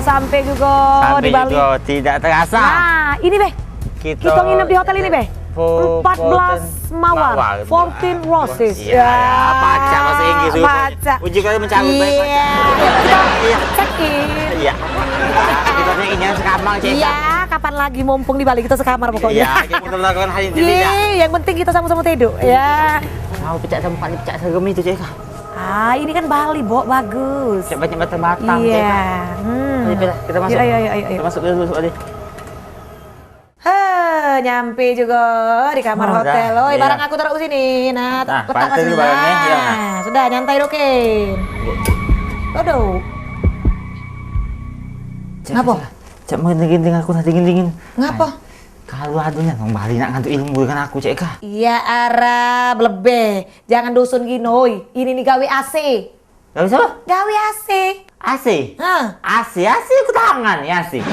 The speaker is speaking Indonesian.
sampai juga di Sampai Bali. juga tidak terasa. Nah, ini Beh. Kita nginep di hotel ini Beh. 14 Mawar, 14 Roses. Ya, baca bahasa Inggris. Baca. Uji kali mencabut baik baca. Iya, kita check in. Iya. Kita ini sekamar cerita. Iya, kapan lagi mumpung di Bali kita sekamar pokoknya. Iya, kita lakukan hal ini. Iya, yang penting kita sama-sama tidur. Ya. Mau pecah tempat ni pecah serem itu cek. Ah, ini kan Bali, Bo, bagus. Cek banyak batang-batang cek. Iya. Kita masuk. Ayo. Kita masuk dulu tadi. Nyampe juga di kamar Oh, hotel. dah, Oi, iya. barang aku taruh sini. Nah, Nah, letak pantai sini. dulu barangnya, ya. Sudah, nyantai Dokin. Aduh. Ngapa? Cek menginting aku nanti dingin. Ngapa? Kalau adunya nang Bali nak ngantuk ilmu kan aku cek kah. Iya, Arab, lebih. Jangan dusun gini, oi. Ini nih gawe AC. Gak bisa apa? Gawe AC. AC. Hah? AC aku tangan ya AC.